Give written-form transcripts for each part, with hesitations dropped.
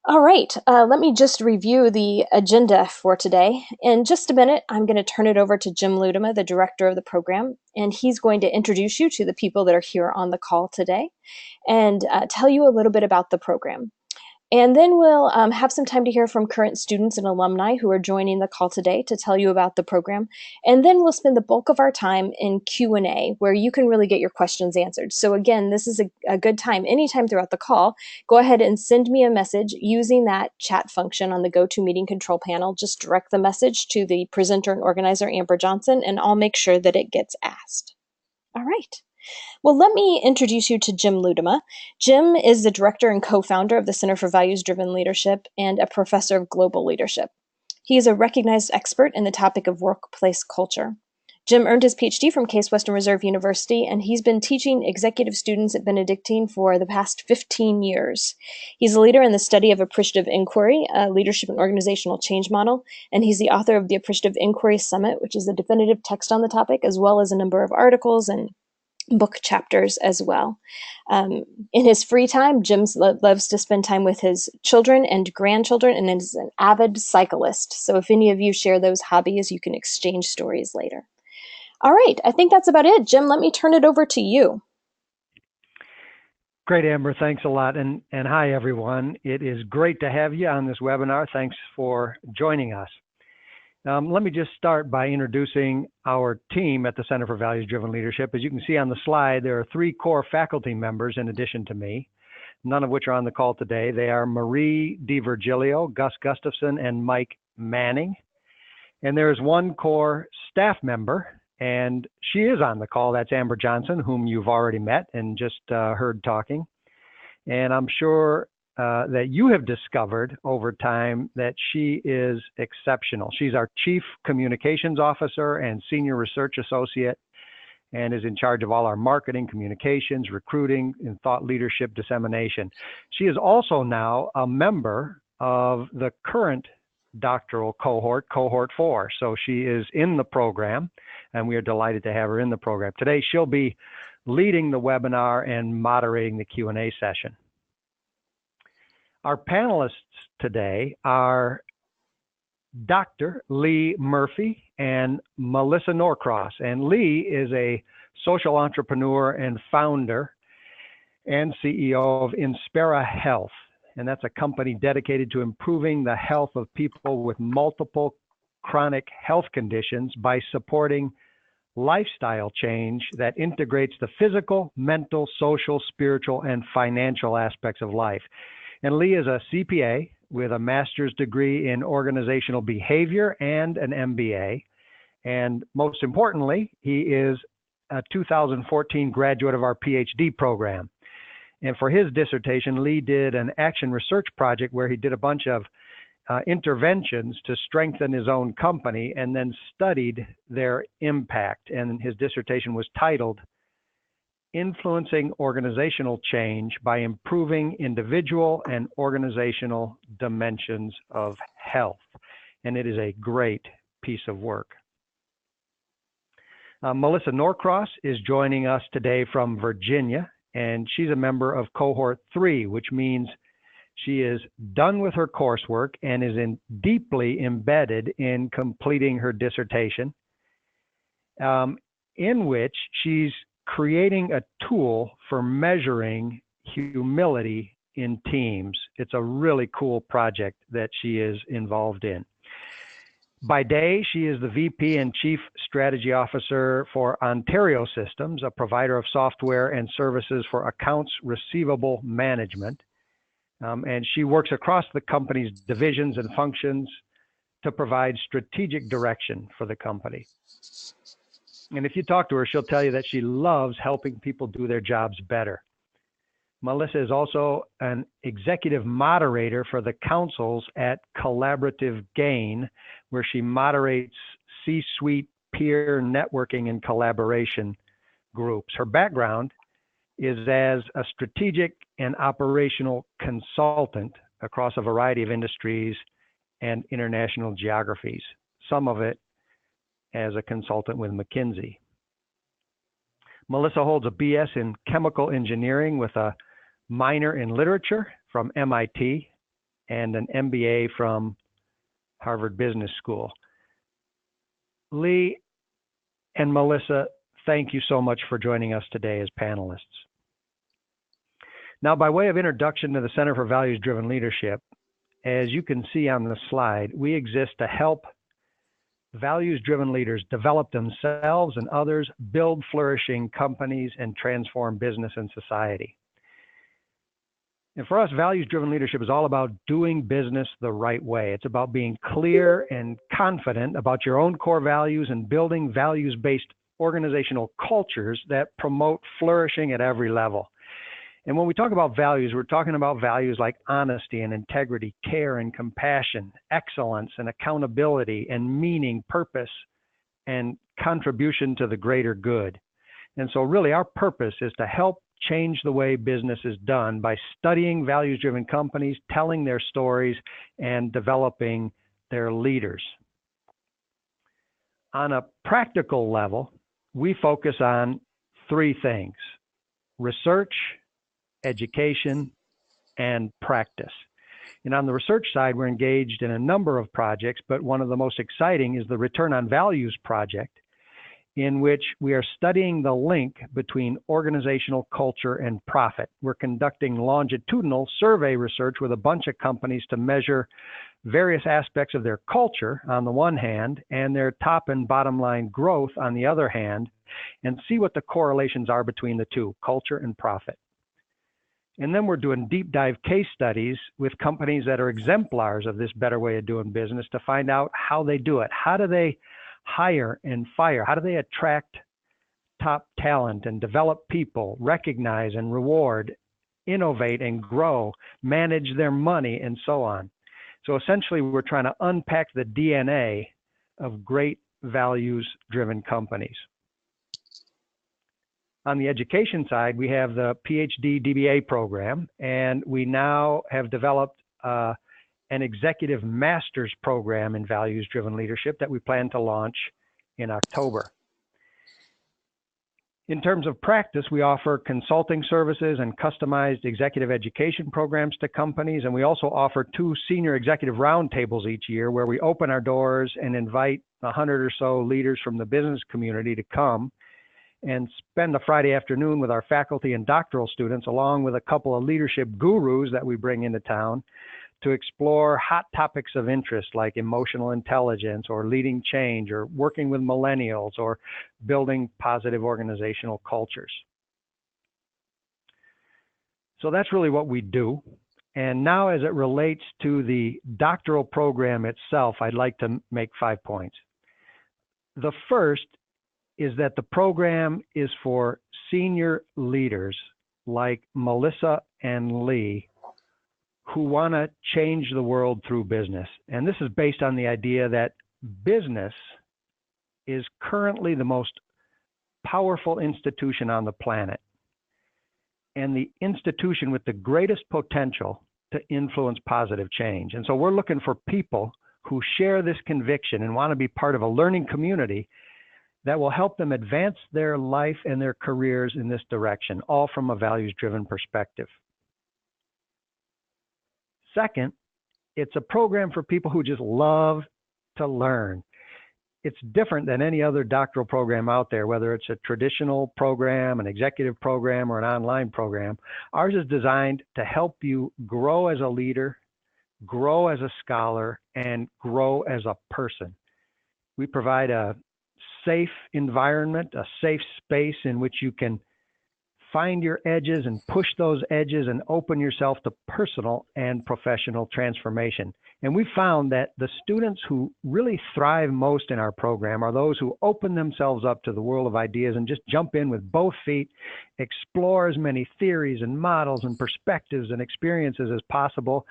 All right, let me just review the agenda for today. In just a minute, I'm going to turn it over to Jim Ludema, the director of the program, and he's going to introduce you to the people that are here on the call today and tell you a little bit about the program. And then we'll have some time to hear from current students and alumni who are joining the call today to tell you about the program. And then we'll spend the bulk of our time in Q&A, where you can really get your questions answered. So again, this is a good time, anytime throughout the call, go ahead and send me a message using that chat function on the GoToMeeting control panel. Just direct the message to the presenter and organizer, Amber Johnson, and I'll make sure that it gets asked. All right. Well, let me introduce you to Jim Ludema. Jim is the director and co-founder of the Center for Values-Driven Leadership and a professor of global leadership. He is a recognized expert in the topic of workplace culture. Jim earned his PhD from Case Western Reserve University, and he's been teaching executive students at Benedictine for the past 15 years. He's a leader in the study of appreciative inquiry, a leadership and organizational change model, and he's the author of the Appreciative Inquiry Summit, which is the definitive text on the topic, as well as a number of articles and book chapters as well. In his free time, Jim loves to spend time with his children and grandchildren and is an avid cyclist. So if any of you share those hobbies, you can exchange stories later. All right, I think that's about it. Jim, let me turn it over to you. Great, Amber. Thanks a lot. And hi, everyone. It is great to have you on this webinar. Thanks for joining us. Let me just start by introducing our team at the Center for Values-Driven Leadership. As you can see on the slide, there are 3 core faculty members in addition to me, none of which are on the call today. They are Marie DiVirgilio, Gus Gustafson, and Mike Manning. And there's 1 core staff member, and she is on the call. That's Amber Johnson, whom you've already met and just heard talking. And I'm sure that you have discovered over time that she is exceptional. She's our Chief Communications Officer and Senior Research Associate and is in charge of all our marketing, communications, recruiting, and thought leadership dissemination. She is also now a member of the current doctoral cohort, Cohort 4. So she is in the program, and we are delighted to have her in the program. Today, she'll be leading the webinar and moderating the Q&A session. Our panelists today are Dr. Lee Murphy and Melissa Norcross. And Lee is a social entrepreneur and founder and CEO of Inspira Health. And that's a company dedicated to improving the health of people with multiple chronic health conditions by supporting lifestyle change that integrates the physical, mental, social, spiritual, and financial aspects of life. And Lee is a CPA with a master's degree in organizational behavior and an MBA. And most importantly, he is a 2014 graduate of our PhD program. And for his dissertation, Lee did an action research project where he did a bunch of interventions to strengthen his own company and then studied their impact. And his dissertation was titled Influencing Organizational Change by Improving Individual and Organizational Dimensions of Health. And it is a great piece of work. Melissa Norcross is joining us today from Virginia, and she's a member of Cohort 3, which means she is done with her coursework and is deeply embedded in completing her dissertation, in which she's creating a tool for measuring humility in teams. It's a really cool project that she is involved in. By day, she is the VP and Chief Strategy Officer for Ontario Systems, a provider of software and services for accounts receivable management. And she works across the company's divisions and functions to provide strategic direction for the company. And if you talk to her, she'll tell you that she loves helping people do their jobs better. Melissa is also an executive moderator for the councils at Collaborative Gain, where she moderates C-suite peer networking and collaboration groups. Her background is as a strategic and operational consultant across a variety of industries and international geographies, some of it as a consultant with McKinsey. Melissa holds a BS in chemical engineering with a minor in literature from MIT. and an MBA from Harvard Business School. Lee and Melissa, thank you so much for joining us today as panelists. Now, by way of introduction to the Center for Values-Driven Leadership, as you can see on the slide, we exist to help values-driven leaders develop themselves and others, build flourishing companies, and transform business and society. And for us, values-driven leadership is all about doing business the right way. It's about being clear and confident about your own core values and building values-based organizational cultures that promote flourishing at every level. And when we talk about values, we're talking about values like honesty and integrity, care and compassion, excellence and accountability, and meaning, purpose, and contribution to the greater good. And so really our purpose is to help change the way business is done by studying values-driven companies, telling their stories, and developing their leaders. On a practical level, we focus on three things: research, education, and practice. And on the research side, we're engaged in a number of projects, but one of the most exciting is the Return on Values project, in which we are studying the link between organizational culture and profit. We're conducting longitudinal survey research with a bunch of companies to measure various aspects of their culture on the one hand, and their top and bottom line growth on the other hand, and see what the correlations are between the two, culture and profit. And then we're doing deep dive case studies with companies that are exemplars of this better way of doing business to find out how they do it. How do they hire and fire? How do they attract top talent and develop people, recognize and reward, innovate and grow, manage their money, and so on? So essentially, we're trying to unpack the DNA of great values-driven companies. On the education side, we have the PhD DBA program, and we now have developed an executive master's program in values-driven leadership that we plan to launch in October. In terms of practice, we offer consulting services and customized executive education programs to companies, and we also offer 2 senior executive roundtables each year where we open our doors and invite 100 or so leaders from the business community to come and spend a Friday afternoon with our faculty and doctoral students, along with a couple of leadership gurus that we bring into town to explore hot topics of interest like emotional intelligence or leading change or working with millennials or building positive organizational cultures. So that's really what we do. And now as it relates to the doctoral program itself, I'd like to make 5 points. The first is that the program is for senior leaders like Melissa and Lee who want to change the world through business. And this is based on the idea that business is currently the most powerful institution on the planet and the institution with the greatest potential to influence positive change. And so we're looking for people who share this conviction and want to be part of a learning community that will help them advance their life and their careers in this direction, all from a values-driven perspective. Second, it's a program for people who just love to learn. It's different than any other doctoral program out there, whether it's a traditional program, an executive program, or an online program. Ours is designed to help you grow as a leader, grow as a scholar, and grow as a person. We provide a safe environment, a safe space in which you can find your edges and push those edges and open yourself to personal and professional transformation. And we found that the students who really thrive most in our program are those who open themselves up to the world of ideas and just jump in with both feet, explore as many theories and models and perspectives and experiences as possible,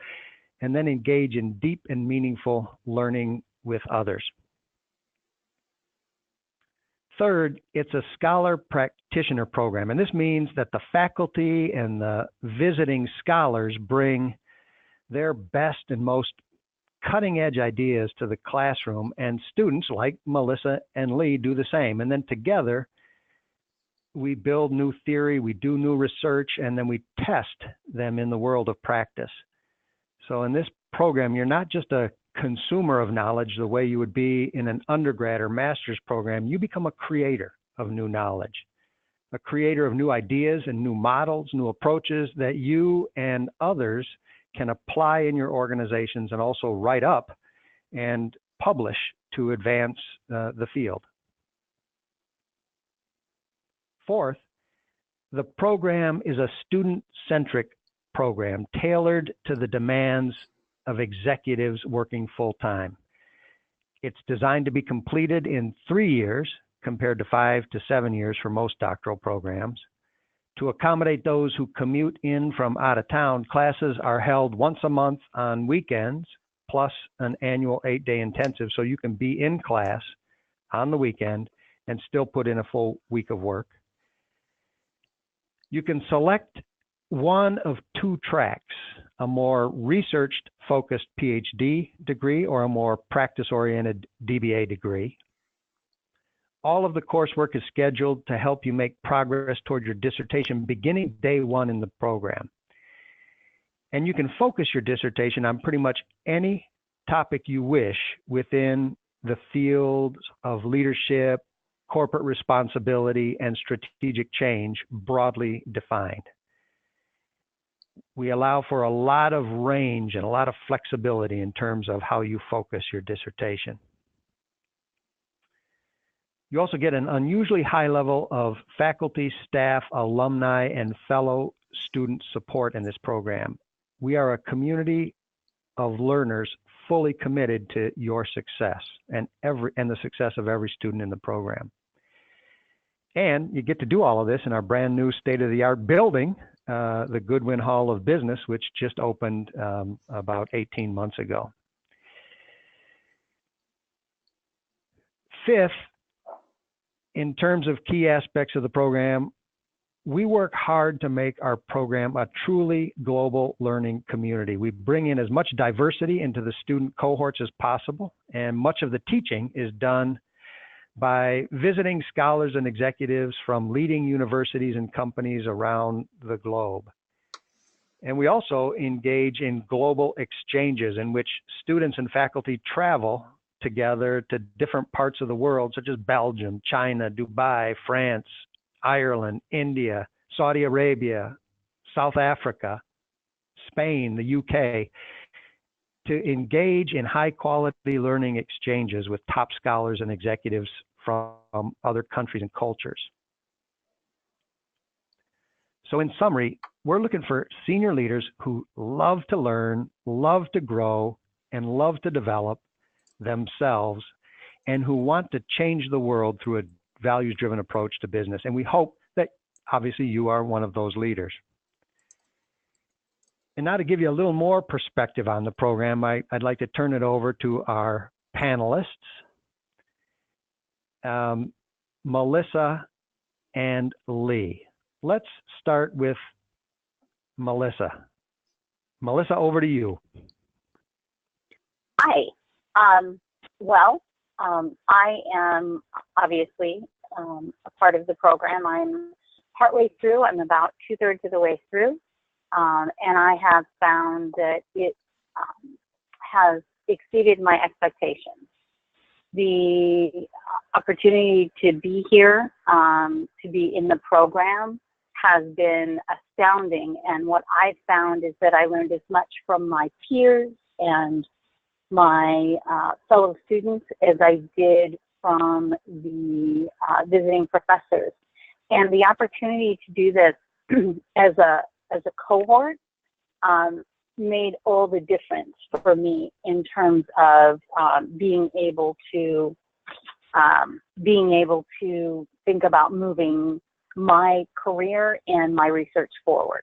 and then engage in deep and meaningful learning with others. Third, it's a scholar practitioner program, and this means that the faculty and the visiting scholars bring their best and most cutting-edge ideas to the classroom, and students like Melissa and Lee do the same. And then together, we build new theory, we do new research, and then we test them in the world of practice. So in this program, you're not just a consumer of knowledge the way you would be in an undergrad or master's program. You become a creator of new knowledge, a creator of new ideas and new models, new approaches that you and others can apply in your organizations and also write up and publish to advance the field. Fourth, the program is a student-centric program tailored to the demands of executives working full-time. It's designed to be completed in 3 years compared to 5 to 7 years for most doctoral programs. To accommodate those who commute in from out of town, classes are held once a month on weekends, plus an annual 8-day intensive, so you can be in class on the weekend and still put in a full week of work. You can select one of 2 tracks, a more research-focused PhD degree or a more practice-oriented DBA degree. All of the coursework is scheduled to help you make progress toward your dissertation beginning day 1 in the program. And you can focus your dissertation on pretty much any topic you wish within the fields of leadership, corporate responsibility, and strategic change broadly defined. We allow for a lot of range and a lot of flexibility in terms of how you focus your dissertation. You also get an unusually high level of faculty, staff, alumni, and fellow student support in this program. We are a community of learners fully committed to your success and the success of every student in the program. And you get to do all of this in our brand new state-of-the-art building, the Goodwin Hall of Business, which just opened about 18 months ago. Fifth, in terms of key aspects of the program, we work hard to make our program a truly global learning community. We bring in as much diversity into the student cohorts as possible, and much of the teaching is done by visiting scholars and executives from leading universities and companies around the globe. And we also engage in global exchanges in which students and faculty travel together to different parts of the world, such as Belgium, China, Dubai, France, Ireland, India, Saudi Arabia, South Africa, Spain, the UK, to engage in high quality learning exchanges with top scholars and executives from other countries and cultures. So in summary, we're looking for senior leaders who love to learn, love to grow, and love to develop themselves, and who want to change the world through a values-driven approach to business. And we hope that obviously you are one of those leaders. And now to give you a little more perspective on the program, I'd like to turn it over to our panelists, Melissa and Lee. Let's start with Melissa. Melissa, over to you. Hi. I am obviously a part of the program. I'm partway through. I'm about 2/3 of the way through. And I have found that it has exceeded my expectations. The opportunity to be here, to be in the program, has been astounding. And what I've found is that I learned as much from my peers and my fellow students as I did from the visiting professors. And the opportunity to do this as a cohort made all the difference for me in terms of being able to think about moving my career and my research forward.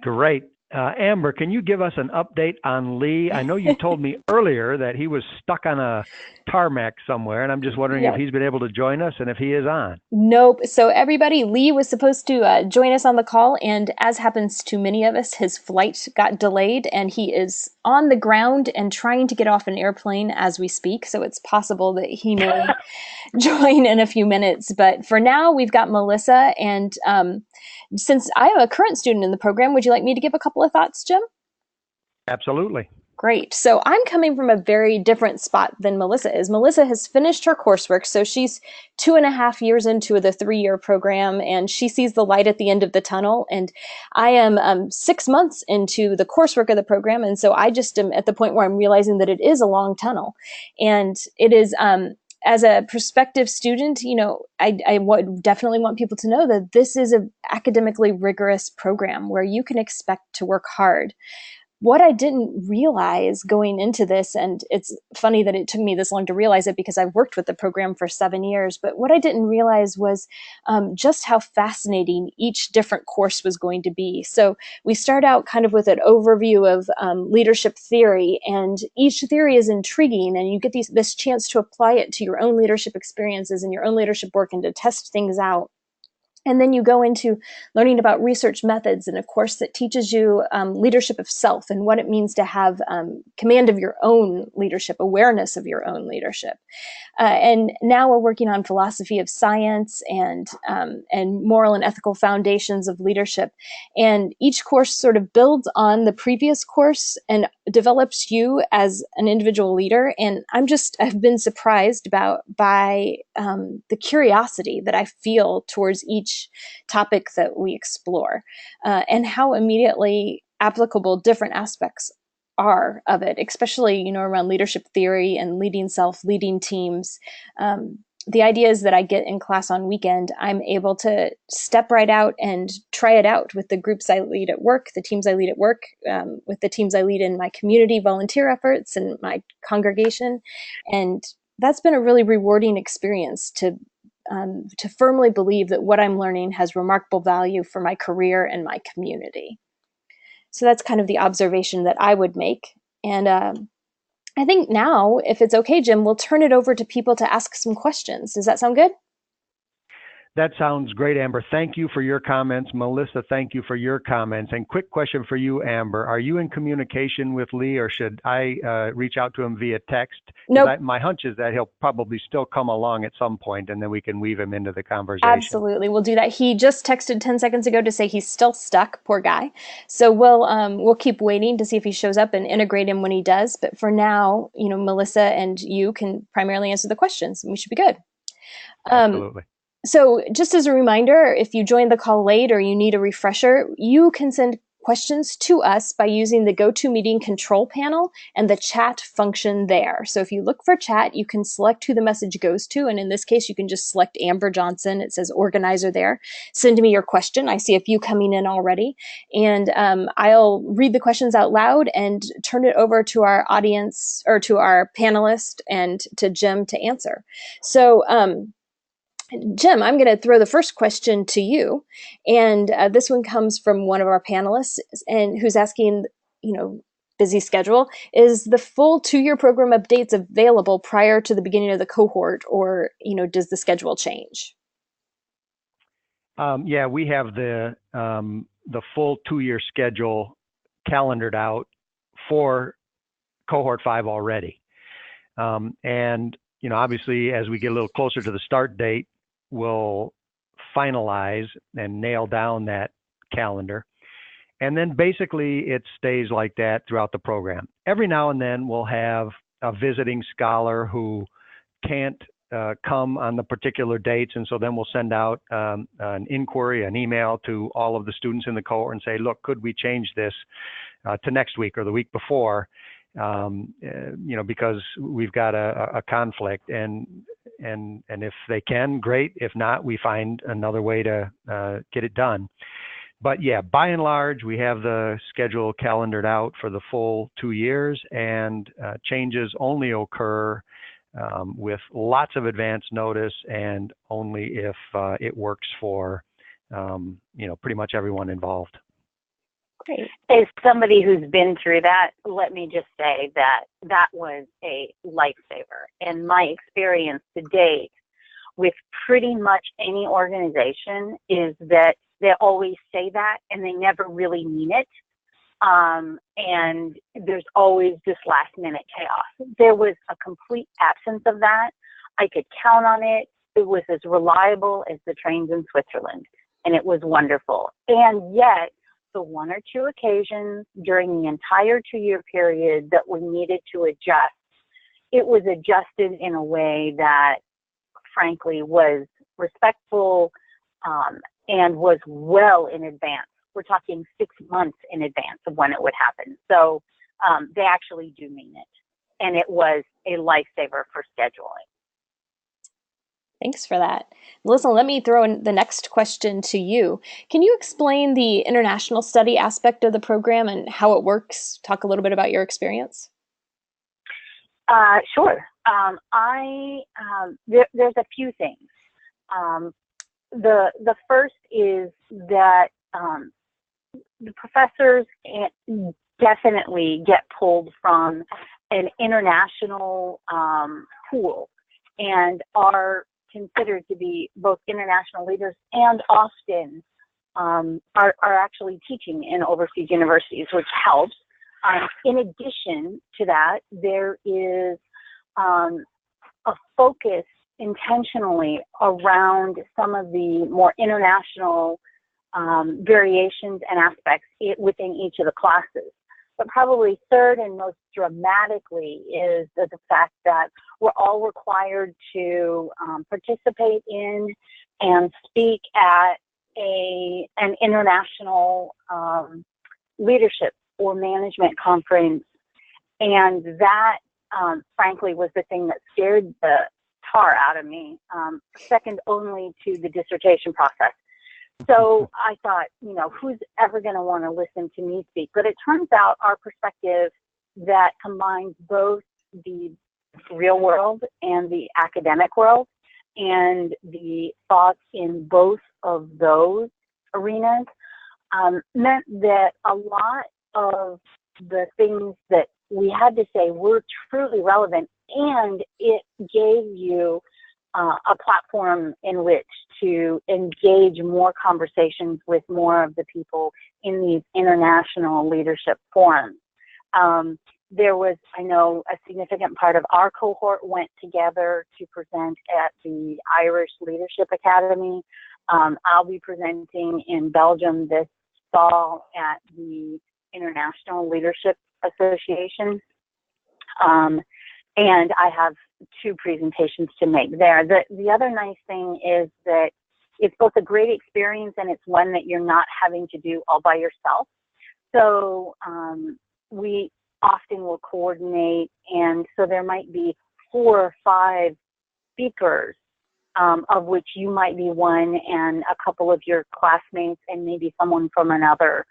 Great. Amber, can you give us an update on Lee? I know you told me earlier that he was stuck on a tarmac somewhere, and I'm just wondering if he's been able to join us and if he is on. Nope. So everybody, Lee was supposed to join us on the call, and as happens to many of us, his flight got delayed, and he is on the ground and trying to get off an airplane as we speak. So it's possible that he may join in a few minutes. But for now, we've got Melissa, and Since I am a current student in the program, would you like me to give a couple of thoughts, Jim? Absolutely. Great. So I'm coming from a very different spot than Melissa is. Melissa has finished her coursework, so she's 2.5 years into the 3-year program, and she sees the light at the end of the tunnel. And I am 6 months into the coursework of the program, and so I just am at the point where I'm realizing that it is a long tunnel, and it is. As a prospective student, I would definitely want people to know that this is an academically rigorous program where you can expect to work hard. What I didn't realize going into this, and it's funny that it took me this long to realize it because I've worked with the program for 7 years, but what I didn't realize was just how fascinating each different course was going to be. So we start out kind of with an overview of leadership theory, and each theory is intriguing, and you get this chance to apply it to your own leadership experiences and your own leadership work and to test things out. And then you go into learning about research methods and a course that teaches you leadership of self and what it means to have command of your own leadership, awareness of your own leadership. And now we're working on philosophy of science and moral and ethical foundations of leadership. And each course sort of builds on the previous course and develops you as an individual leader. And I've been surprised by the curiosity that I feel towards each topic that we explore, and how immediately applicable different aspects are of it, especially, around leadership theory and leading self, leading teams. The ideas that I get in class on weekend, I'm able to step right out and try it out with the groups I lead at work, the teams I lead at work, with the teams I lead in my community volunteer efforts and my congregation. And that's been a really rewarding experience to firmly believe that what I'm learning has remarkable value for my career and my community. So that's kind of the observation that I would make. And I think now, if it's okay, Jim, we'll turn it over to people to ask some questions. Does that sound good? That sounds great, Amber. Thank you for your comments. Melissa, thank you for your comments. And quick question for you, Amber. Are you in communication with Lee, or should I reach out to him via text? Nope. My hunch is that he'll probably still come along at some point, and then we can weave him into the conversation. Absolutely. We'll do that. He just texted 10 seconds ago to say he's still stuck, poor guy. So we'll keep waiting to see if he shows up and integrate him when he does. But for now, Melissa and you can primarily answer the questions, and we should be good. Absolutely. So just as a reminder, if you joined the call late or you need a refresher, you can send questions to us by using the GoToMeeting control panel and the chat function there. So if you look for chat, you can select who the message goes to. And in this case, you can just select Amber Johnson. It says organizer there. Send me your question. I see a few coming in already. And I'll read the questions out loud and turn it over to our audience, or to our panelist, and to Jim to answer. So, Jim, I'm going to throw the first question to you. And this one comes from one of our panelists, and who's asking, busy schedule, is the full 2-year program updates available prior to the beginning of the cohort, or, does the schedule change? Yeah, we have the full 2-year schedule calendared out for cohort 5 already. And, obviously, as we get a little closer to the start date, we'll finalize and nail down that calendar. And then basically it stays like that throughout the program. Every now and then we'll have a visiting scholar who can't come on the particular dates. And so then we'll send out an inquiry, an email to all of the students in the cohort and say, look, could we change this to next week or the week before? Because we've got a conflict, and if they can, great. If not, we find another way to get it done. But yeah, by and large, we have the schedule calendared out for the full 2 years, and changes only occur with lots of advance notice, and only if it works for pretty much everyone involved. Great. As somebody who's been through that, let me just say that was a lifesaver. And my experience to date with pretty much any organization is that they always say that and they never really mean it. And there's always this last minute chaos. There was a complete absence of that. I could count on it. It was as reliable as the trains in Switzerland. and it was wonderful. And yet, the one or two occasions during the entire 2-year period that we needed to adjust, it was adjusted in a way that, frankly, was respectful and was well in advance. We're talking 6 months in advance of when it would happen. So they actually do mean it. And it was a lifesaver for scheduling. Thanks for that. Melissa, let me throw in the next question to you. Can you explain the international study aspect of the program and how it works? Talk a little bit about your experience. Sure. There's a few things. The first is that the professors definitely get pulled from an international pool and are considered to be both international leaders and often are actually teaching in overseas universities, which helps. In addition to that, there is a focus intentionally around some of the more international variations and aspects within each of the classes. But probably third and most dramatically is the fact that we're all required to participate in and speak at an international leadership or management conference. And that, frankly, was the thing that scared the tar out of me, second only to the dissertation process. So I thought, who's ever going to want to listen to me speak? But it turns out our perspective that combines both the real world and the academic world, and the thoughts in both of those arenas meant that a lot of the things that we had to say were truly relevant, and it gave you a platform in which to engage more conversations with more of the people in these international leadership forums. There was, I know, a significant part of our cohort went together to present at the Irish Leadership Academy. I'll be presenting in Belgium this fall at the International Leadership Association. And I have 2 presentations to make there. The other nice thing is that it's both a great experience and it's one that you're not having to do all by yourself. So we often will coordinate, and so there might be 4 or 5 speakers, of which you might be one and a couple of your classmates and maybe someone from another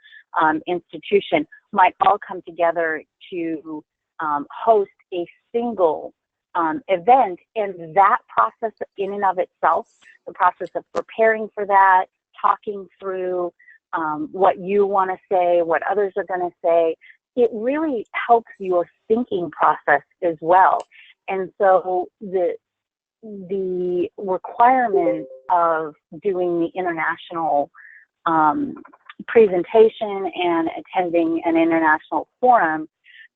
institution might all come together to host a single event. And that process in and of itself, the process of preparing for that, talking through what you want to say, what others are going to say, it really helps your thinking process as well. And so the requirement of doing the international presentation and attending an international forum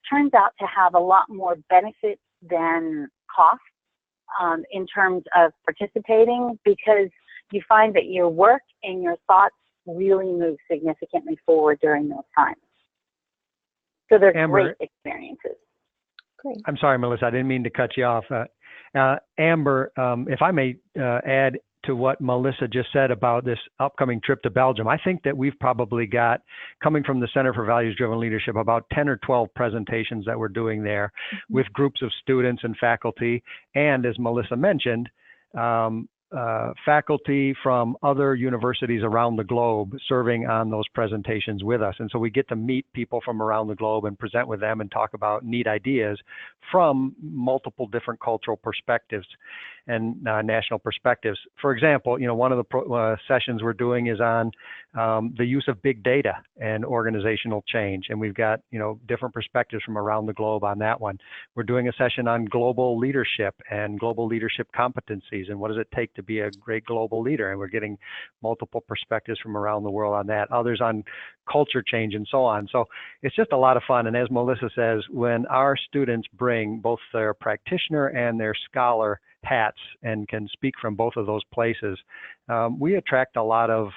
turns out to have a lot more benefits than cost in terms of participating, because you find that your work and your thoughts really move significantly forward during those times. So they're Amber, great experiences. Great. I'm sorry, Melissa, I didn't mean to cut you off. Amber, if I may add to what Melissa just said about this upcoming trip to Belgium, I think that we've probably got, coming from the Center for Values-Driven Leadership, about 10 or 12 presentations that we're doing there with groups of students and faculty. And as Melissa mentioned, faculty from other universities around the globe serving on those presentations with us. And so we get to meet people from around the globe and present with them and talk about neat ideas from multiple different cultural perspectives and national perspectives. For example, one of the sessions we're doing is on the use of big data and organizational change. And we've got, different perspectives from around the globe on that one. We're doing a session on global leadership and global leadership competencies and what does it take to be a great global leader. And we're getting multiple perspectives from around the world on that, others on culture change and so on. So it's just a lot of fun. And as Melissa says, when our students bring both their practitioner and their scholar hats and can speak from both of those places, we attract a lot of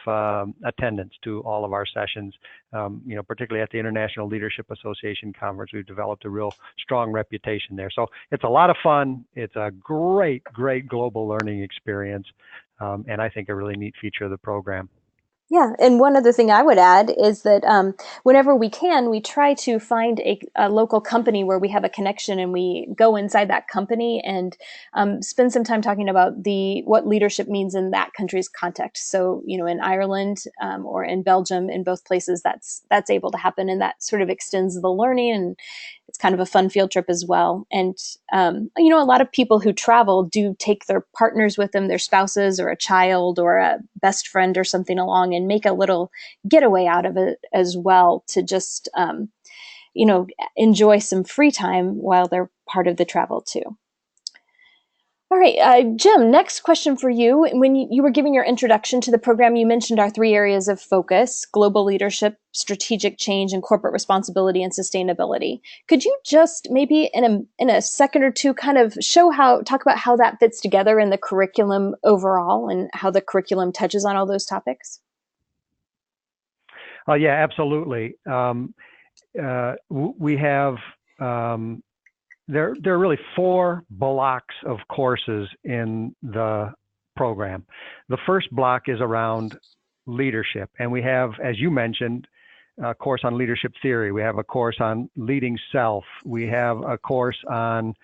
attendance to all of our sessions. Particularly at the International Leadership Association Conference, we've developed a real strong reputation there. So it's a lot of fun. It's a great global learning experience, and I think a really neat feature of the program. Yeah, and one other thing I would add is that whenever we can, we try to find a local company where we have a connection, and we go inside that company and spend some time talking about what leadership means in that country's context. So, in Ireland or in Belgium, in both places, that's able to happen, and that sort of extends the learning, and it's kind of a fun field trip as well. And a lot of people who travel do take their partners with them, their spouses or a child or a best friend or something along, and make a little getaway out of it as well to just, enjoy some free time while they're part of the travel too. All right, Jim, next question for you. When you were giving your introduction to the program, you mentioned our 3 areas of focus: global leadership, strategic change, and corporate responsibility and sustainability. Could you just maybe in a second or two kind of talk about how that fits together in the curriculum overall and how the curriculum touches on all those topics? Yeah, absolutely. We have there are really 4 blocks of courses in the program. The first block is around leadership, and we have, as you mentioned, a course on leadership theory. We have a course on leading self. We have a course on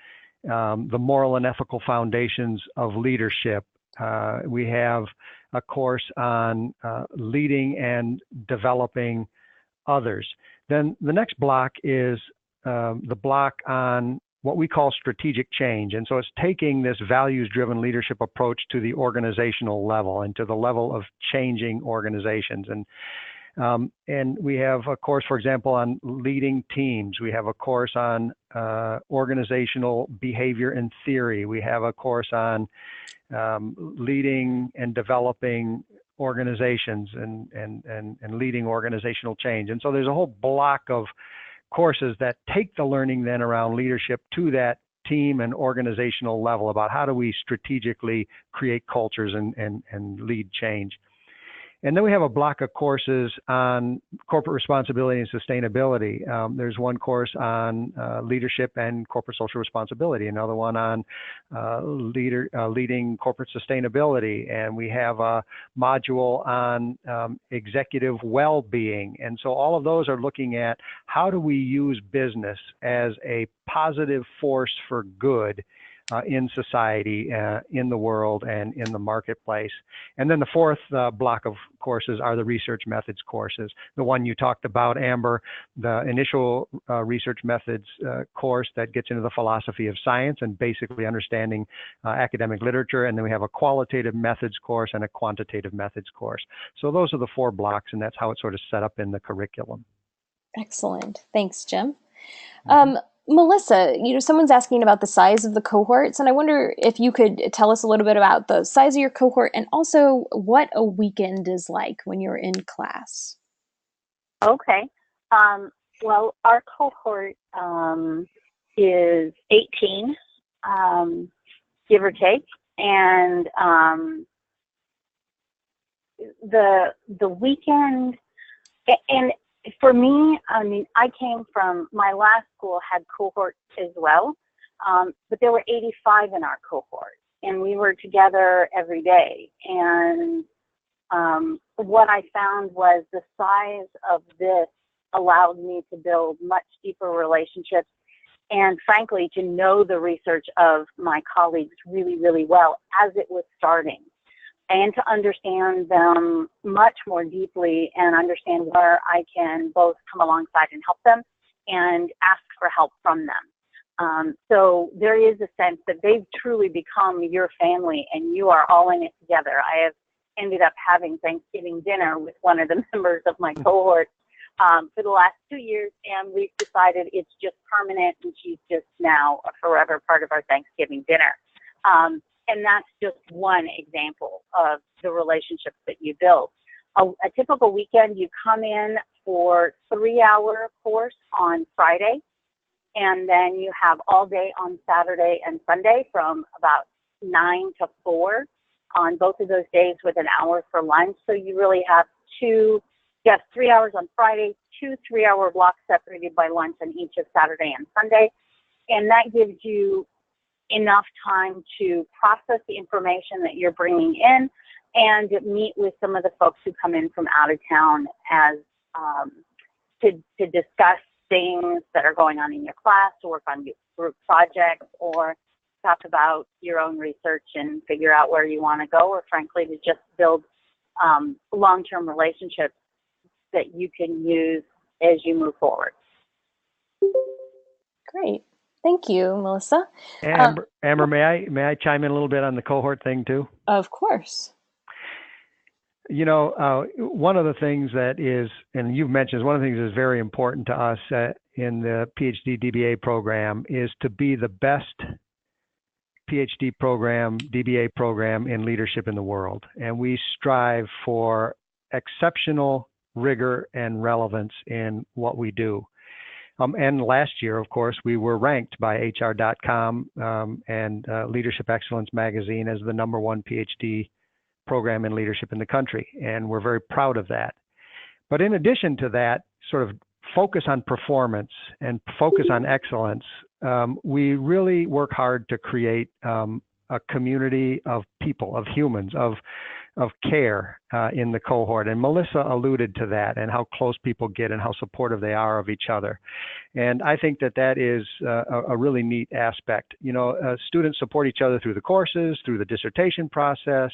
the moral and ethical foundations of leadership. We have a course on leading and developing others. Then the next block is the block on what we call strategic change. And so it's taking this values-driven leadership approach to the organizational level and to the level of changing organizations. And we have a course, for example, on leading teams. We have a course on organizational behavior and theory. We have a course on leading and developing organizations and leading organizational change. And so there's a whole block of courses that take the learning then around leadership to that team and organizational level about how do we strategically create cultures and lead change. And then we have a block of courses on corporate responsibility and sustainability. There's one course on leadership and corporate social responsibility, another one on leading corporate sustainability, and we have a module on executive well-being. And so all of those are looking at how do we use business as a positive force for good in society, in the world, and in the marketplace. And then the fourth block of courses are the research methods courses. The one you talked about, Amber, the initial research methods course that gets into the philosophy of science and basically understanding academic literature. And then we have a qualitative methods course and a quantitative methods course. So those are the 4 blocks, and that's how it's sort of set up in the curriculum. Excellent. Thanks, Jim. Melissa, someone's asking about the size of the cohorts, and I wonder if you could tell us a little bit about the size of your cohort and also what a weekend is like when you're in class. Okay. Well, our cohort is 18, give or take, and the weekend, and for me, I mean, I came from, my last school had cohorts as well, but there were 85 in our cohort, and we were together every day. And what I found was the size of this allowed me to build much deeper relationships and, frankly, to know the research of my colleagues really, really well as it was starting, and to understand them much more deeply and understand where I can both come alongside and help them and ask for help from them. So there is a sense that they've truly become your family and you are all in it together. I have ended up having Thanksgiving dinner with one of the members of my cohort for the last 2 years, and we've decided it's just permanent, and she's just now a forever part of our Thanksgiving dinner. And that's just one example of the relationships that you build. A typical weekend, you come in for 3-hour course on Friday, and then you have all day on Saturday and Sunday from about 9 to 4 on both of those days with an hour for lunch. So you really have you have 3 hours on Friday, 2 3-hour blocks separated by lunch on each of Saturday and Sunday. And that gives you enough time to process the information that you're bringing in and meet with some of the folks who come in from out of town as to discuss things that are going on in your class, to work on group projects, or talk about your own research and figure out where you want to go, or frankly to just build long-term relationships that you can use as you move forward. Great. Thank you, Melissa. Amber, may I chime in a little bit on the cohort thing too? Of course. You know, one of the things that is, and you've mentioned, one of the things that is very important to us in the PhD DBA program is to be the best PhD program, DBA program in leadership in the world. And we strive for exceptional rigor and relevance in what we do. And last year, of course, we were ranked by HR.com and Leadership Excellence magazine as the #1 PhD program in leadership in the country. And we're very proud of that. But in addition to that, sort of focus on performance and focus on excellence, we really work hard to create a community of people, of humans, of care in the cohort. And Melissa alluded to that and how close people get and how supportive they are of each other. And I think that that is a really neat aspect. You know, students support each other through the courses, through the dissertation process.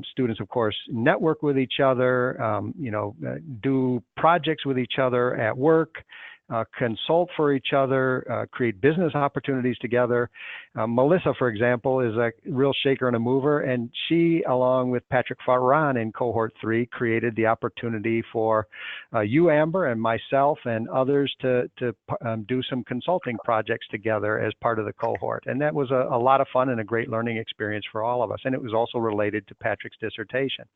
Students, of course, network with each other, you know, do projects with each other at work, consult for each other, create business opportunities together. Melissa, for example, is a real shaker and a mover, and she, along with Patrick Farran in Cohort 3, created the opportunity for you, Amber, and myself and others to do some consulting projects together as part of the cohort. And that was a lot of fun and a great learning experience for all of us. And it was also related to Patrick's dissertation.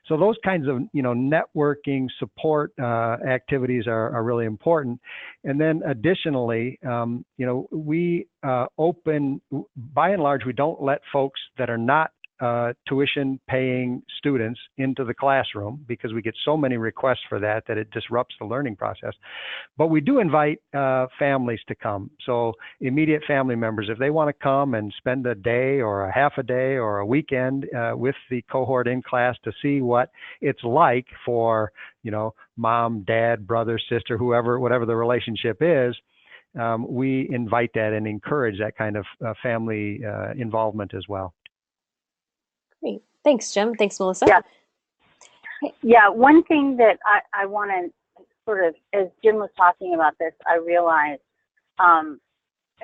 So those kinds of, you know, networking support activities are really important. And then additionally, you know, we open, by and large, we don't let folks that are not tuition paying students into the classroom because we get so many requests for that it disrupts the learning process. But we do invite families to come. So immediate family members, if they want to come and spend a day or a half a day or a weekend with the cohort in class to see what it's like for, you know, mom, dad, brother, sister, whoever, whatever the relationship is, we invite that and encourage that kind of family involvement as well. Great. Thanks, Jim. Thanks, Melissa. Yeah. Yeah. One thing that I want to sort of, as Jim was talking about this, I realized, I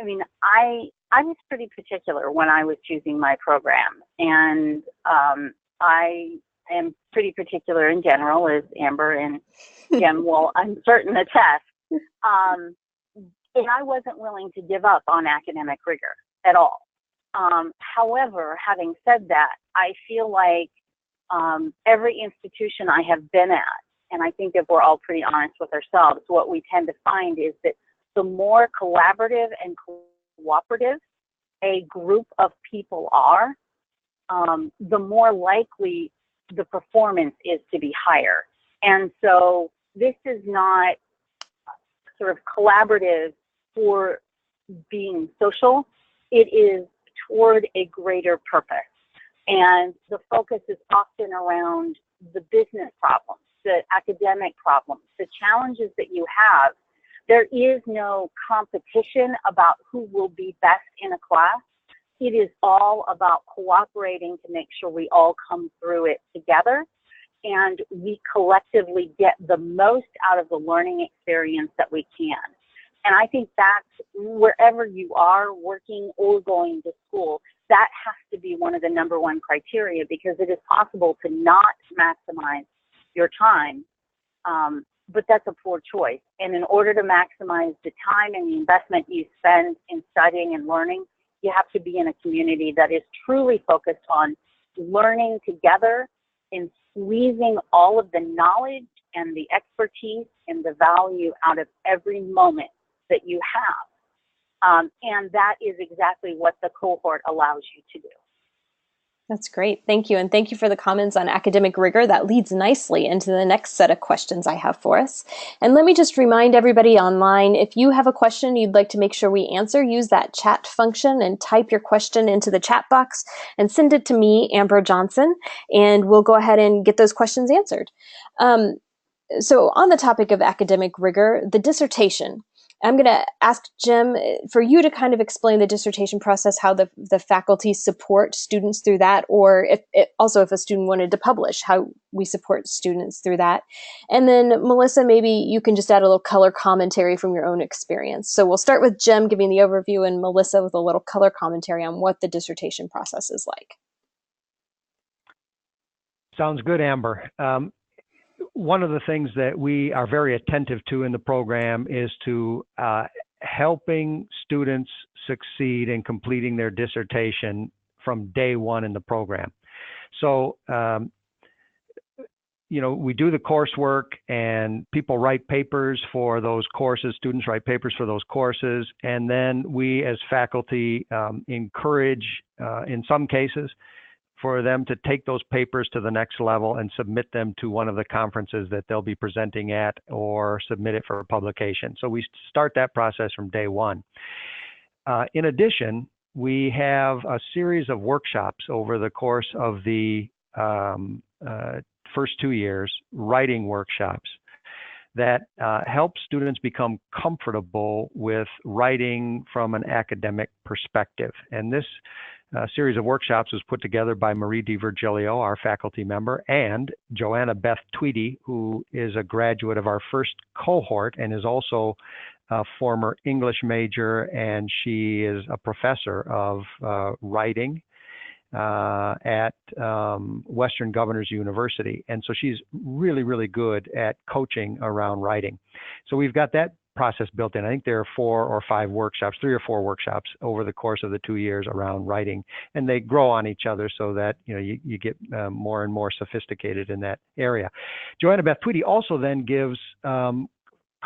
mean, I was pretty particular when I was choosing my program. And I am pretty particular in general, as Amber and Jim will, I'm certain, attest. And I wasn't willing to give up on academic rigor at all. However, having said that, I feel like every institution I have been at, and I think if we're all pretty honest with ourselves, what we tend to find is that the more collaborative and cooperative a group of people are, the more likely the performance is to be higher. And so this is not sort of collaborative for being social. It is toward a greater purpose. And the focus is often around the business problems, the academic problems, the challenges that you have. There is no competition about who will be best in a class. It is all about cooperating to make sure we all come through it together and we collectively get the most out of the learning experience that we can. And I think that's wherever you are working or going to school, that has to be one of the #1 criteria, because it is possible to not maximize your time, but that's a poor choice. And in order to maximize the time and the investment you spend in studying and learning, you have to be in a community that is truly focused on learning together and squeezing all of the knowledge and the expertise and the value out of every moment that you have. And that is exactly what the cohort allows you to do. That's great. Thank you. And thank you for the comments on academic rigor. That leads nicely into the next set of questions I have for us. And let me just remind everybody online, if you have a question you'd like to make sure we answer, use that chat function and type your question into the chat box and send it to me, Amber Johnson, and we'll go ahead and get those questions answered. So on the topic of academic rigor, the dissertation, I'm going to ask Jim for you to kind of explain the dissertation process, how the faculty support students through that, or if a student wanted to publish, how we support students through that. And then Melissa, maybe you can just add a little color commentary from your own experience. So we'll start with Jim giving the overview and Melissa with a little color commentary on what the dissertation process is like. Sounds good, Amber. One of the things that we are very attentive to in the program is to helping students succeed in completing their dissertation from day one in the program. So, we do the coursework and people write papers for those courses, students write papers for those courses, and then we as faculty encourage, in some cases, for them to take those papers to the next level and submit them to one of the conferences that they'll be presenting at or submit it for publication. So we start that process from day one. In addition, we have a series of workshops over the course of the first 2 years, writing workshops that help students become comfortable with writing from an academic perspective. And this series of workshops was put together by Marie DiVirgilio, our faculty member, and Joanna Beth Tweedy, who is a graduate of our first cohort and is also a former English major, and she is a professor of writing at Western Governors University. And so she's really, really good at coaching around writing. So we've got that process built in. I think there are 4 or 5 workshops, 3 or 4 workshops over the course of the 2 years around writing, and they grow on each other so that you get more and more sophisticated in that area. Joanna Beth Tweedy also then gives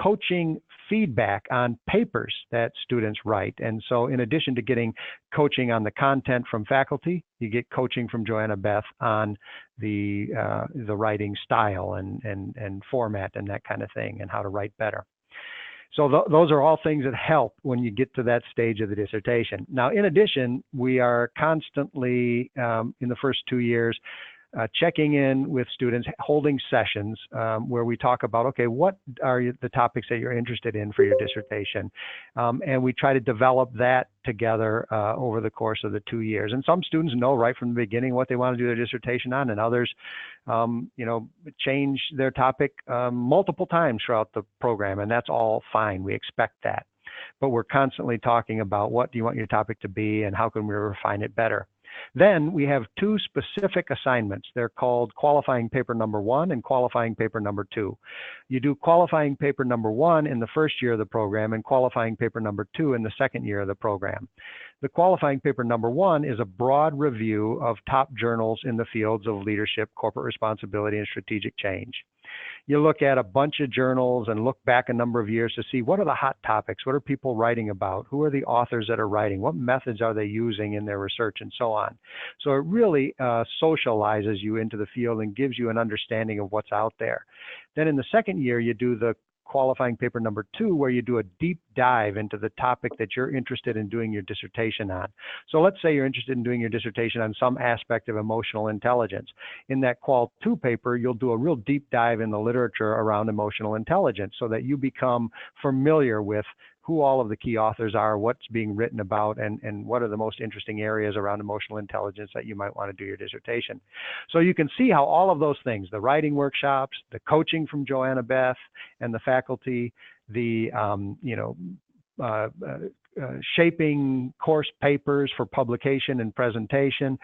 coaching feedback on papers that students write. And so in addition to getting coaching on the content from faculty, you get coaching from Joanna Beth on the writing style and format and that kind of thing, and how to write better. So those are all things that help when you get to that stage of the dissertation. Now, in addition, we are constantly, in the first 2 years, checking in with students, holding sessions where we talk about, okay, what are the topics that you're interested in for your dissertation? And we try to develop that together over the course of the 2 years. And some students know right from the beginning what they want to do their dissertation on, and others, change their topic multiple times throughout the program, and that's all fine. We expect that. But we're constantly talking about what do you want your topic to be and how can we refine it better. Then we have 2 specific assignments. They're called qualifying paper number 1 and qualifying paper number 2. You do qualifying paper number 1 in the first year of the program and qualifying paper number 2 in the second year of the program. The qualifying paper number 1 is a broad review of top journals in the fields of leadership, corporate responsibility, and strategic change. You look at a bunch of journals and look back a number of years to see what are the hot topics, what are people writing about, who are the authors that are writing, what methods are they using in their research, and so on. So it really socializes you into the field and gives you an understanding of what's out there. Then in the second year, you do the qualifying paper number 2, where you do a deep dive into the topic that you're interested in doing your dissertation on. So let's say you're interested in doing your dissertation on some aspect of emotional intelligence. In that Qual 2 paper, you'll do a real deep dive in the literature around emotional intelligence so that you become familiar with who all of the key authors are, what's being written about, and what are the most interesting areas around emotional intelligence that you might want to do your dissertation. So you can see how all of those things, the writing workshops, the coaching from Joanna Beth and the faculty, the shaping course papers for publication and presentation,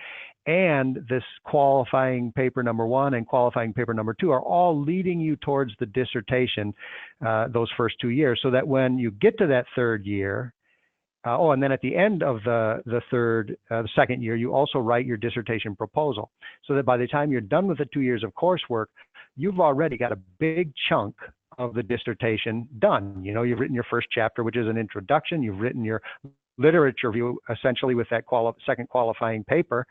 and this qualifying paper number 1 and qualifying paper number 2 are all leading you towards the dissertation those first 2 years, so that when you get to that third year, and then at the end of the second year, you also write your dissertation proposal, so that by the time you're done with the 2 years of coursework, you've already got a big chunk of the dissertation done. You know, you've written your first chapter, which is an introduction. You've written your literature review, essentially, with that second qualifying paper.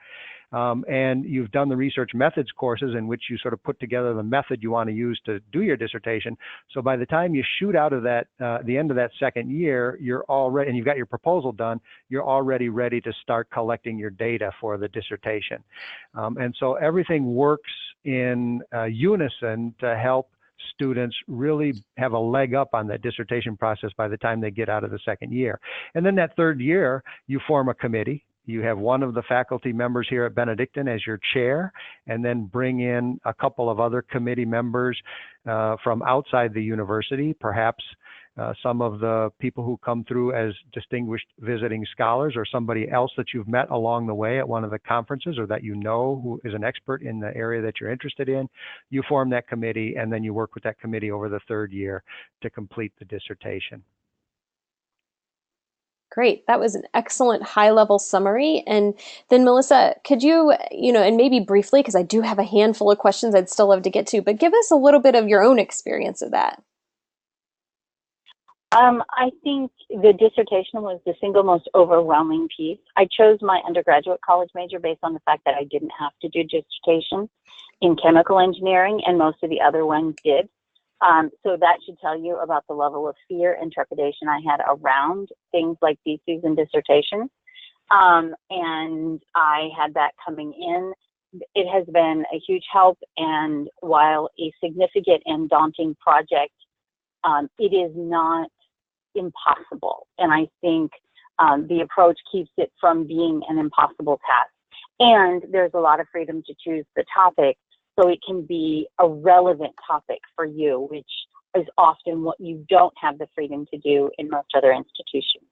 And you've done the research methods courses in which you sort of put together the method you want to use to do your dissertation. So by the time you shoot out of that, the end of that second year, you're already, and you've got your proposal done, you're already ready to start collecting your data for the dissertation. And so everything works in unison to help students really have a leg up on that dissertation process by the time they get out of the second year. And then that third year, you form a committee. You have one of the faculty members here at Benedictine as your chair, and then bring in a couple of other committee members from outside the university, perhaps some of the people who come through as distinguished visiting scholars, or somebody else that you've met along the way at one of the conferences, or that you know who is an expert in the area that you're interested in. You form that committee, and then you work with that committee over the third year to complete the dissertation. Great. That was an excellent high-level summary. And then Melissa, could you, and maybe briefly, because I do have a handful of questions I'd still love to get to, but give us a little bit of your own experience of that. I think the dissertation was the single most overwhelming piece. I chose my undergraduate college major based on the fact that I didn't have to do dissertation in chemical engineering, and most of the other ones did. So that should tell you about the level of fear and trepidation I had around things like theses and dissertations. And I had that coming in. It has been a huge help, and while a significant and daunting project, it is not impossible. And I think the approach keeps it from being an impossible task. And there's a lot of freedom to choose the topic, so it can be a relevant topic for you, which is often what you don't have the freedom to do in most other institutions.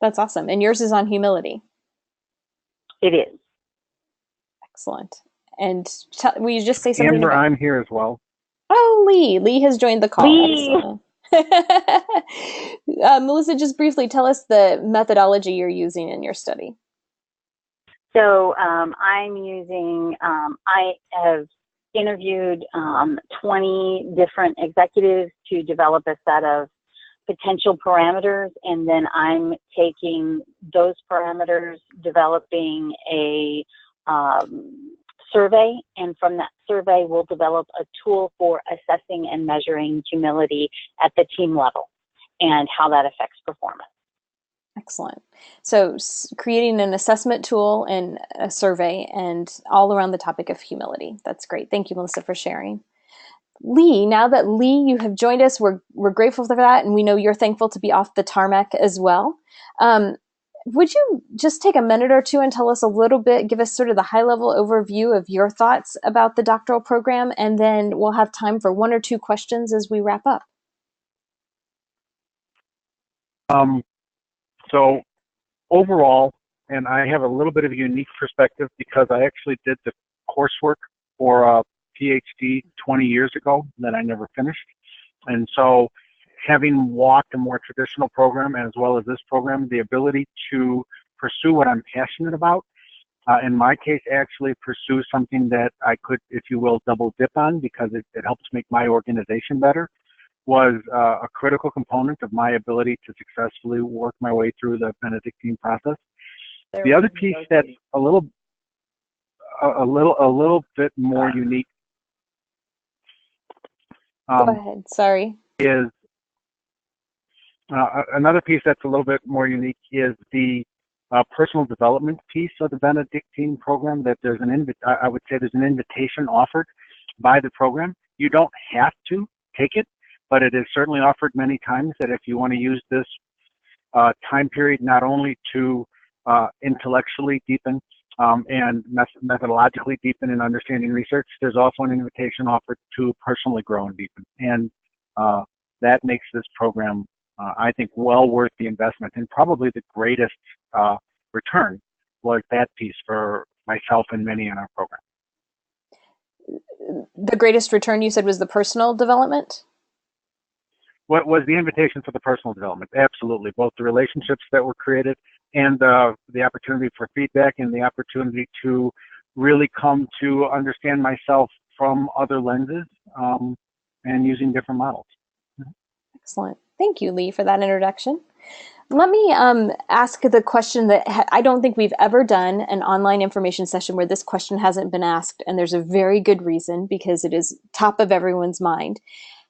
That's awesome. And yours is on humility. It is. Excellent. And will you just say something? Amber, I'm here as well. Oh, Lee. Lee has joined the call. Lee. Melissa, just briefly tell us the methodology you're using in your study. So I'm using, I have interviewed 20 different executives to develop a set of potential parameters, and then I'm taking those parameters, developing a survey, and from that survey we'll develop a tool for assessing and measuring humility at the team level and how that affects performance. Excellent. So creating an assessment tool and a survey, and all around the topic of humility. That's great. Thank you, Melissa, for sharing. Lee, now that Lee, you have joined us, we're grateful for that, and we know you're thankful to be off the tarmac as well. Would you just take a minute or two and tell us a little bit, give us sort of the high-level overview of your thoughts about the doctoral program, and then we'll have time for one or two questions as we wrap up. So overall, and I have a little bit of a unique perspective because I actually did the coursework for a PhD 20 years ago that I never finished. And so having walked a more traditional program as well as this program, the ability to pursue what I'm passionate about, in my case, actually pursue something that I could, if you will, double dip on because it helps make my organization better, was a critical component of my ability to successfully work my way through the Benedictine process. The other piece that's a little bit more unique. Go ahead. Sorry. Is another piece that's a little bit more unique is the personal development piece of the Benedictine program. That there's I would say there's an invitation offered by the program. You don't have to take it, but it is certainly offered many times that if you want to use this time period not only to intellectually deepen and methodologically deepen in understanding research, there's also an invitation offered to personally grow and deepen. And that makes this program, I think, well worth the investment, and probably the greatest return was that piece for myself and many in our program. The greatest return, you said, was the personal development? What was the invitation for the personal development? Absolutely. Both the relationships that were created and the opportunity for feedback and the opportunity to really come to understand myself from other lenses and using different models. Excellent. Thank you, Lee, for that introduction. Let me ask the question that I don't think we've ever done an online information session where this question hasn't been asked, and there's a very good reason because it is top of everyone's mind.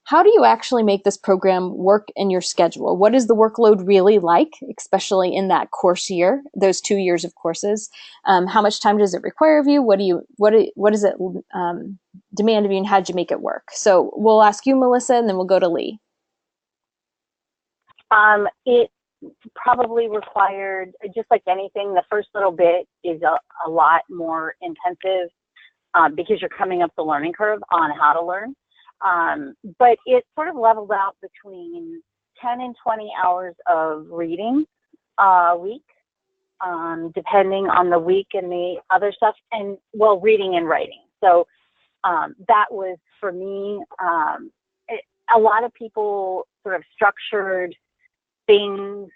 How do you actually make this program work in your schedule? What is the workload really like, especially in that course year, those 2 years of courses? How much time does it require of you? What does it demand of you, and how did you make it work? So we'll ask you, Melissa, and then we'll go to Lee. It probably required, just like anything, the first little bit is a lot more intensive because you're coming up the learning curve on how to learn. But it sort of leveled out between 10 and 20 hours of reading a week, depending on the week and the other stuff, and well, reading and writing. So that was, for me, a lot of people sort of structured things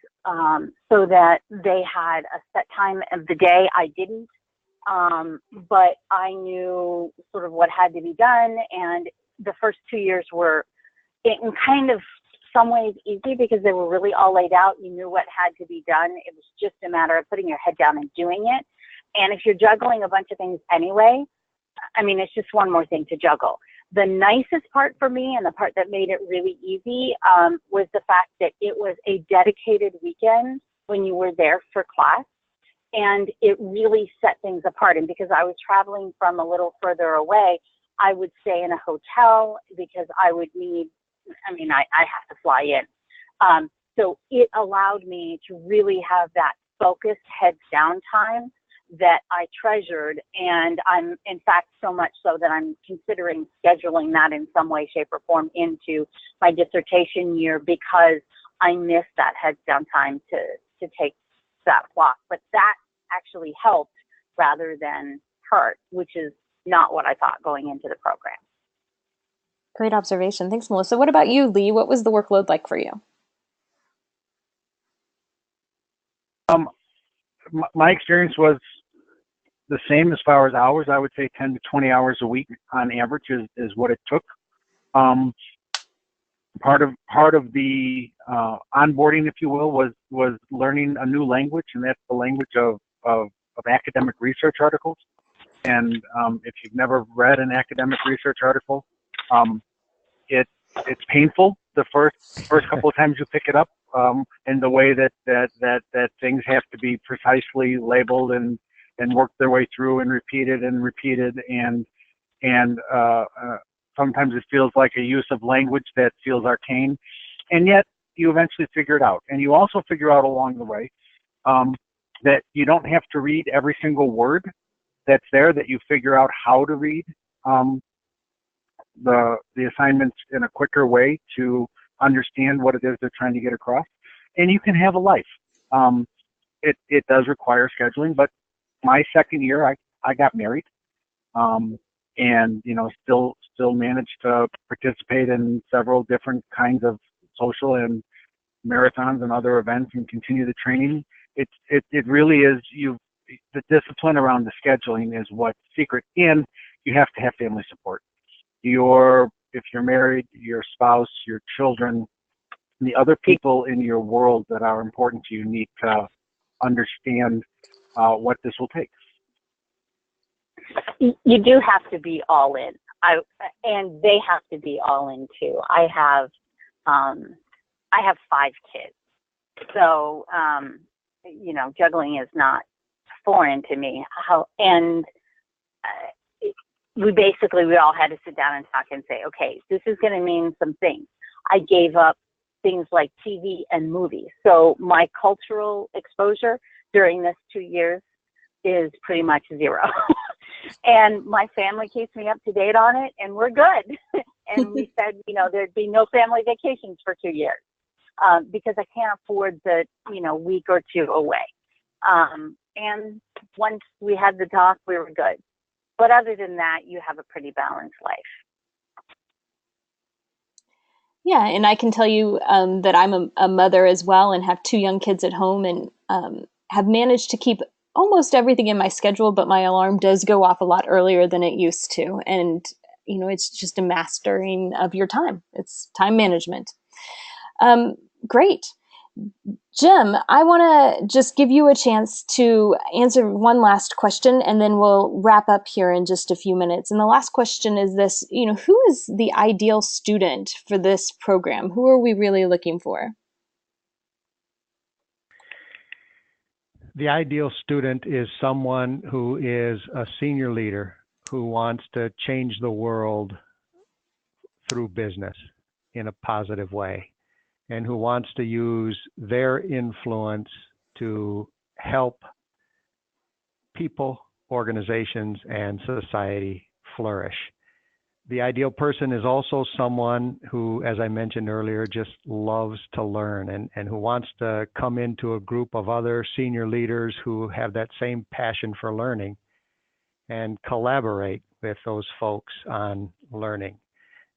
so that they had a set time of the day. I didn't, but I knew sort of what had to be done, and the first 2 years were in kind of some ways easy because they were really all laid out. You knew what had to be done. It was just a matter of putting your head down and doing it. And if you're juggling a bunch of things anyway, I mean, it's just one more thing to juggle. The nicest part for me, and the part that made it really easy, was the fact that it was a dedicated weekend when you were there for class. And it really set things apart. And because I was traveling from a little further away, I would stay in a hotel because I would need, I have to fly in. So it allowed me to really have that focused heads down time that I treasured. And I'm, in fact, so much so that I'm considering scheduling that in some way, shape, or form into my dissertation year because I missed that heads down time to take that block. But that actually helped rather than hurt, which is not what I thought going into the program. Great observation. Thanks, Melissa. What about you, Lee? What was the workload like for you? My experience was the same as far as hours. I would say 10 to 20 hours a week on average is what it took. Part of the onboarding, if you will, was learning a new language, and that's the language of academic research articles. And if you've never read an academic research article, it's painful the first couple of times you pick it up, in the way that things have to be precisely labeled and work their way through and repeated and sometimes it feels like a use of language that feels arcane, and yet you eventually figure it out. And you also figure out along the way that you don't have to read every single word that's there, that you figure out how to read the assignments in a quicker way to understand what it is they're trying to get across. And you can have a life. It does require scheduling, but my second year I got married, and still managed to participate in several different kinds of social and marathons and other events and continue the training. It really is, the discipline around the scheduling is what's secret, and you have to have family support. If you're married, your spouse, your children, the other people in your world that are important to you need to understand what this will take. You do have to be all in. And they have to be all in too. I have 5 kids, so juggling is not foreign to me. We all had to sit down and talk and say, okay, this is going to mean some things. I gave up things like TV and movies. So my cultural exposure during this 2 years is pretty much zero. And my family keeps me up to date on it, and we're good. And we said, there'd be no family vacations for 2 years because I can't afford the, week or two away. And once we had the talk, we were good. But other than that, you have a pretty balanced life. Yeah, and I can tell you that I'm a mother as well and have 2 young kids at home, and have managed to keep almost everything in my schedule, but my alarm does go off a lot earlier than it used to. And it's just a mastering of your time. It's time management. Great. Jim, I want to just give you a chance to answer one last question, and then we'll wrap up here in just a few minutes. And the last question is this, who is the ideal student for this program? Who are we really looking for? The ideal student is someone who is a senior leader who wants to change the world through business in a positive way, and who wants to use their influence to help people, organizations, and society flourish. The ideal person is also someone who, as I mentioned earlier, just loves to learn and who wants to come into a group of other senior leaders who have that same passion for learning and collaborate with those folks on learning.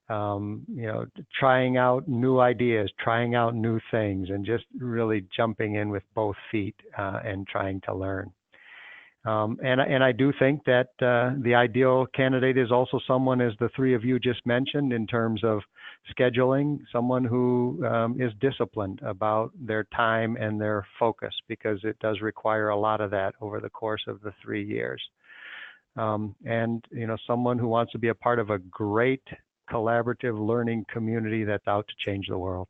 Trying out new ideas, trying out new things, and just really jumping in with both feet and trying to learn. And I do think that the ideal candidate is also someone, as the three of you just mentioned, in terms of scheduling, someone who is disciplined about their time and their focus, because it does require a lot of that over the course of the 3 years. And someone who wants to be a part of a great collaborative learning community that's out to change the world.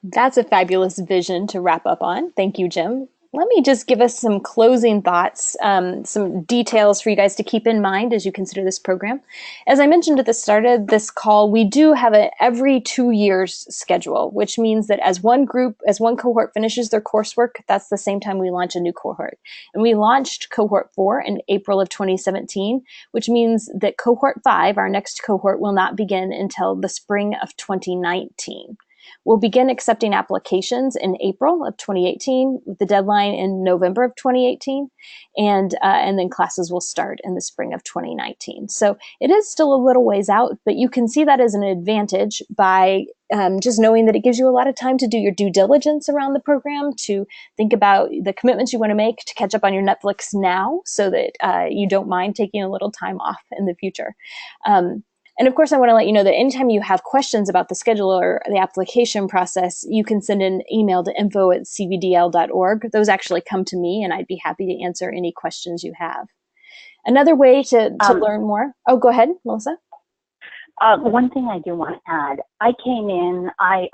That's a fabulous vision to wrap up on. Thank you, Jim. Let me just give us some closing thoughts, some details for you guys to keep in mind as you consider this program. As I mentioned at the start of this call, we do have an every 2 years schedule, which means that as one cohort finishes their coursework, that's the same time we launch a new cohort. And we launched Cohort 4 in April of 2017, which means that Cohort 5, our next cohort, will not begin until the spring of 2019. We'll begin accepting applications in April of 2018, with the deadline in November of 2018, and then classes will start in the spring of 2019. So it is still a little ways out, but you can see that as an advantage by just knowing that it gives you a lot of time to do your due diligence around the program, to think about the commitments you want to make, to catch up on your Netflix now so that you don't mind taking a little time off in the future. And of course, I want to let you know that anytime you have questions about the schedule or the application process, you can send an email to info@cvdl.org. Those actually come to me, and I'd be happy to answer any questions you have. Another way to learn more. Oh, go ahead, Melissa. One thing I do want to add, I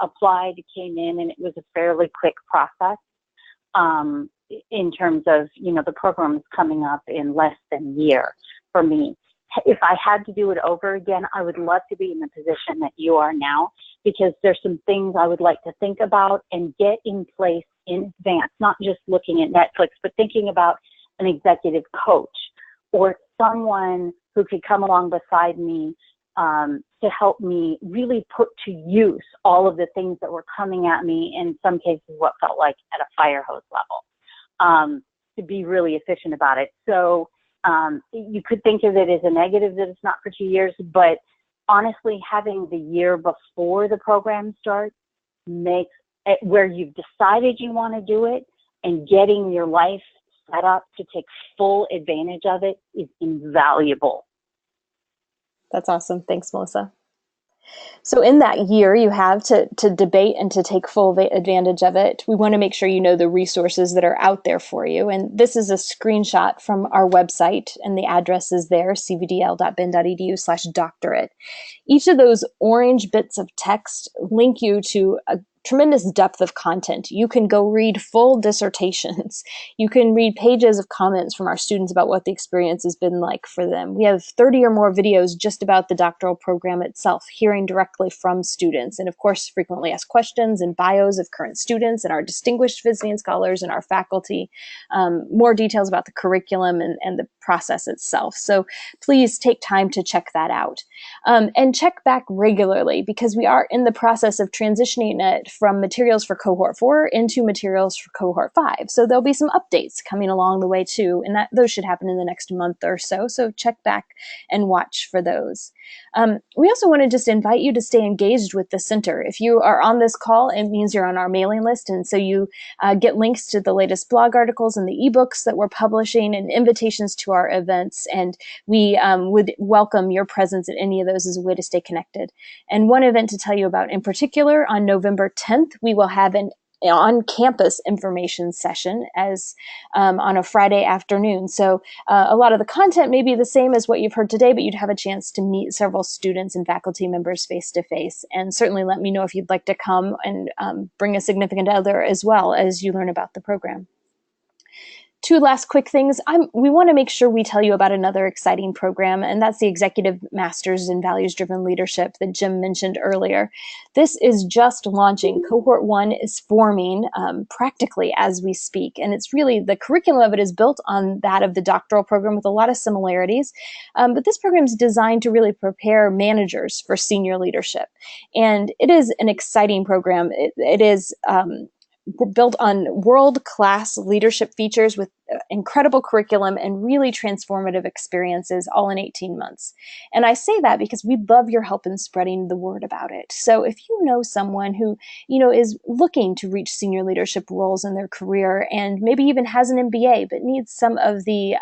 applied, came in, and it was a fairly quick process in terms of, the program is coming up in less than a year for me. If I had to do it over again, I would love to be in the position that you are now, because there's some things I would like to think about and get in place in advance, not just looking at Netflix, but thinking about an executive coach or someone who could come along beside me to help me really put to use all of the things that were coming at me, in some cases what felt like at a fire hose level, to be really efficient about it. So you could think of it as a negative that it's not for 2 years, but honestly, having the year before the program starts makes it where you've decided you want to do it, and getting your life set up to take full advantage of it is invaluable. That's awesome. Thanks, Melissa. So in that year, you have to debate and to take full advantage of it. We want to make sure you know the resources that are out there for you. And this is a screenshot from our website, and the address is there, cvdl.ben.edu/doctorate. Each of those orange bits of text link you to a tremendous depth of content. You can go read full dissertations. You can read pages of comments from our students about what the experience has been like for them. We have 30 or more videos just about the doctoral program itself, hearing directly from students. And of course, frequently asked questions and bios of current students and our distinguished visiting scholars and our faculty, more details about the curriculum and the process itself. So please take time to check that out. And check back regularly, because we are in the process of transitioning it from materials for Cohort 4 into materials for Cohort 5. So there'll be some updates coming along the way too, and those should happen in the next month or so. So check back and watch for those. We also want to just invite you to stay engaged with the center. If you are on this call, it means you're on our mailing list, and so you get links to the latest blog articles and the ebooks that we're publishing and invitations to our events, and we would welcome your presence at any of those as a way to stay connected. And one event to tell you about in particular, on November 10th, we will have an on-campus information session as on a Friday afternoon. So a lot of the content may be the same as what you've heard today, but you'd have a chance to meet several students and faculty members face-to-face. And certainly let me know if you'd like to come and bring a significant other as well as you learn about the program. Two last quick things. We want to make sure we tell you about another exciting program, and that's the Executive Masters in Values-Driven Leadership that Jim mentioned earlier. This is just launching. Cohort 1 is forming practically as we speak, and it's really, the curriculum of it is built on that of the doctoral program with a lot of similarities, but this program is designed to really prepare managers for senior leadership, and it is an exciting program. It is built on world-class leadership features with incredible curriculum and really transformative experiences all in 18 months. And I say that because we'd love your help in spreading the word about it. So if you know someone who, is looking to reach senior leadership roles in their career and maybe even has an MBA but needs some of the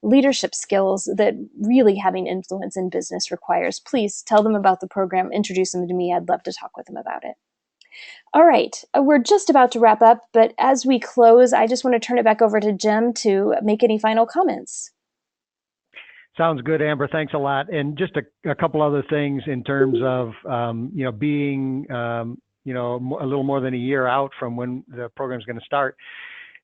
leadership skills that really having influence in business requires, please tell them about the program, introduce them to me. I'd love to talk with them about it. All right, we're just about to wrap up, but as we close, I just want to turn it back over to Jim to make any final comments. Sounds good, Amber. Thanks a lot. And just a couple other things in terms of, being, a little more than a year out from when the program is going to start.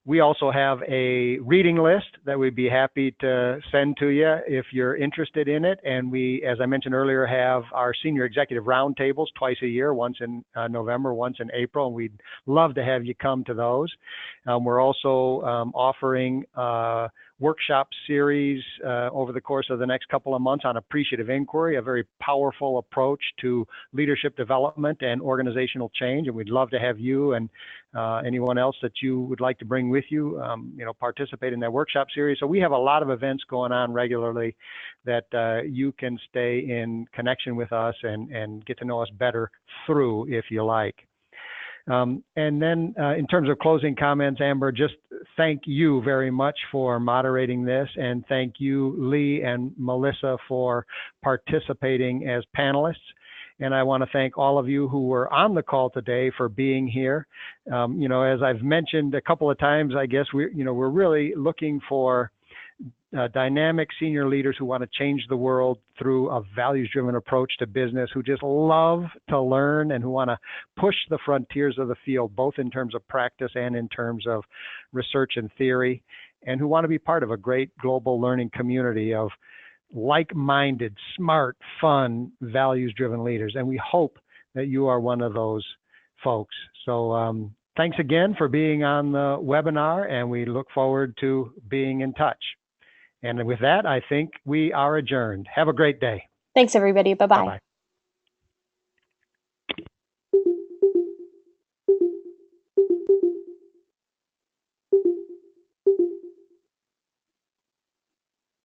We also have a reading list that we'd be happy to send to you if you're interested in it. And we, as I mentioned earlier, have our senior executive roundtables twice a year, once in November, once in April. And we'd love to have you come to those. We're also offering workshop series over the course of the next couple of months on appreciative inquiry, a very powerful approach to leadership development and organizational change. And we'd love to have you and anyone else that you would like to bring with you, participate in that workshop series. So we have a lot of events going on regularly that you can stay in connection with us and get to know us better through if you like. And then in terms of closing comments, Amber, just thank you very much for moderating this, and thank you, Lee and Melissa, for participating as panelists. And I want to thank all of you who were on the call today for being here. As I've mentioned a couple of times, I guess we're really looking for dynamic senior leaders who want to change the world through a values-driven approach to business, who just love to learn and who want to push the frontiers of the field, both in terms of practice and in terms of research and theory, and who want to be part of a great global learning community of like-minded, smart, fun, values-driven leaders. And we hope that you are one of those folks. So thanks again for being on the webinar, and we look forward to being in touch. And with that, I think we are adjourned. Have a great day. Thanks, everybody. Bye-bye. Bye-bye.